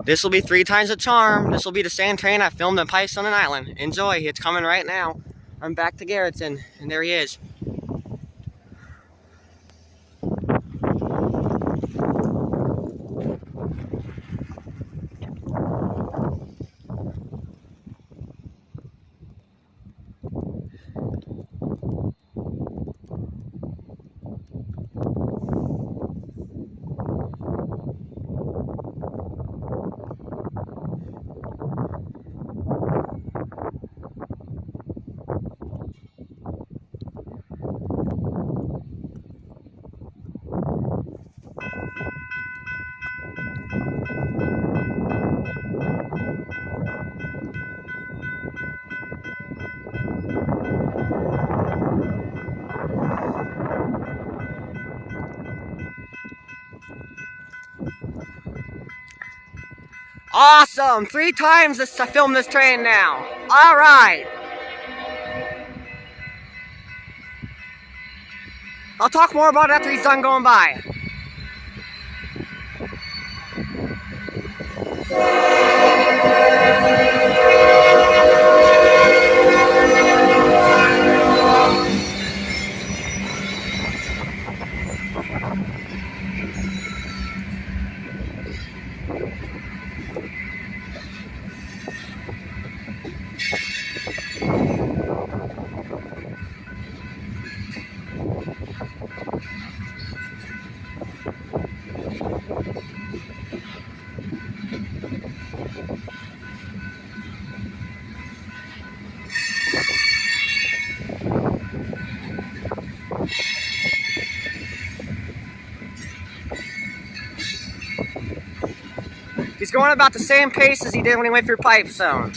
This will be 3 times the charm. This will be the same train I filmed at Pipestone Island. Enjoy. It's coming right now. I'm back to Garretson, and there he is. Awesome! 3 times to film this train now. All right. I'll talk more about it after he's done going by. He's going about the same pace as he did when he went through Pipestone.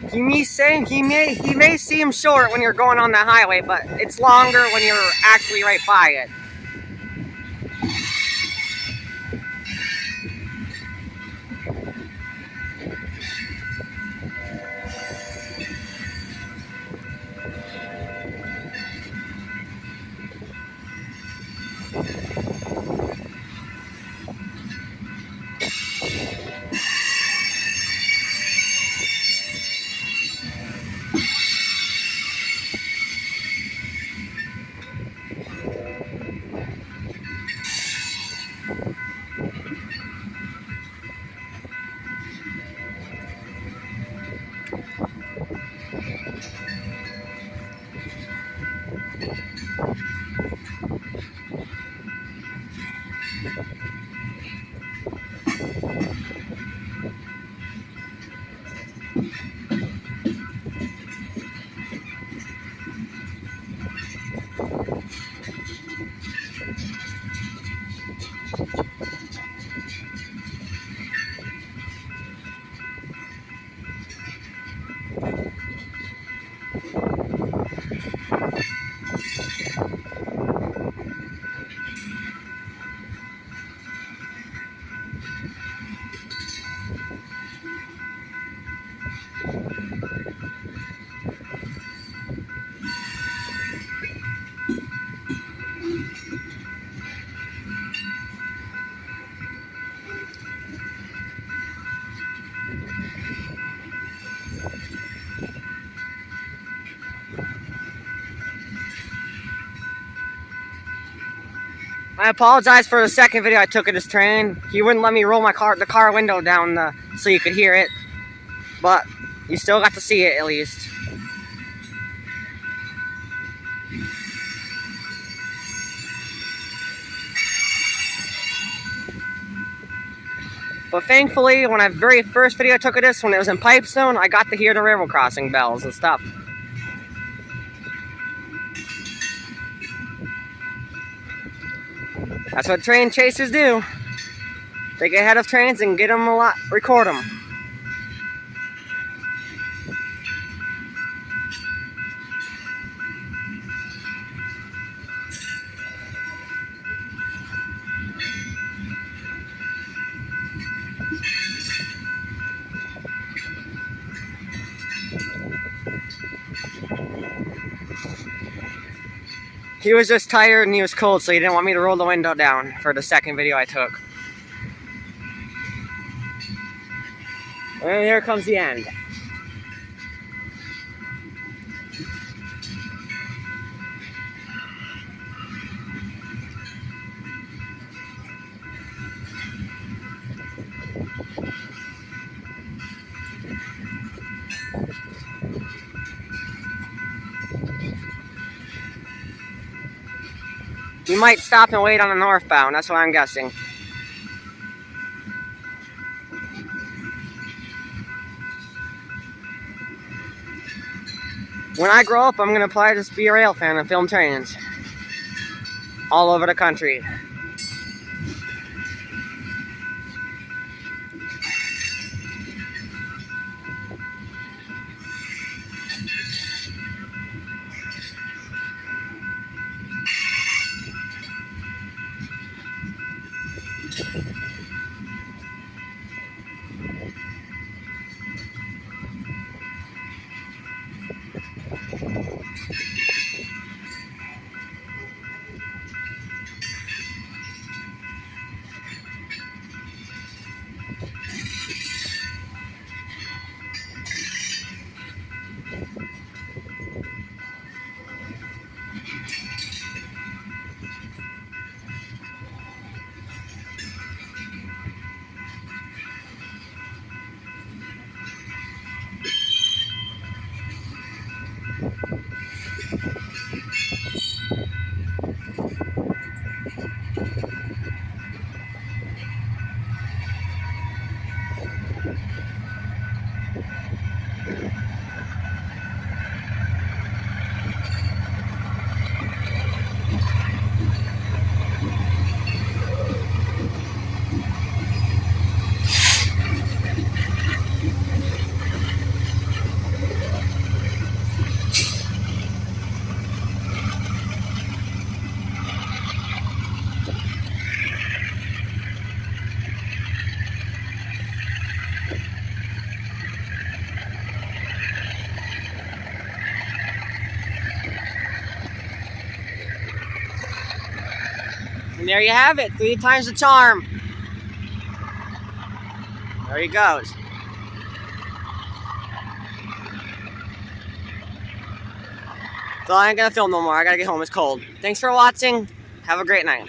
He may seem short when you're going on the highway, but it's longer when you're actually right by it. I apologize for the second video I took of this train. He wouldn't let me roll the car window down so you could hear it. But you still got to see it at least. But thankfully, when I very first video I took of this, when it was in Pipestone, I got to hear the railroad crossing bells and stuff. That's what train chasers do. They get ahead of trains and get them a lot, record them. He was just tired and he was cold, so he didn't want me to roll the window down for the second video I took. And here comes the end. You might stop and wait on the northbound, that's what I'm guessing. When I grow up, I'm going to apply to just be a rail fan and film trains all over the country. And there you have it, 3 times the charm. There he goes. So I ain't gonna film no more, I gotta get home, it's cold. Thanks for watching, have a great night.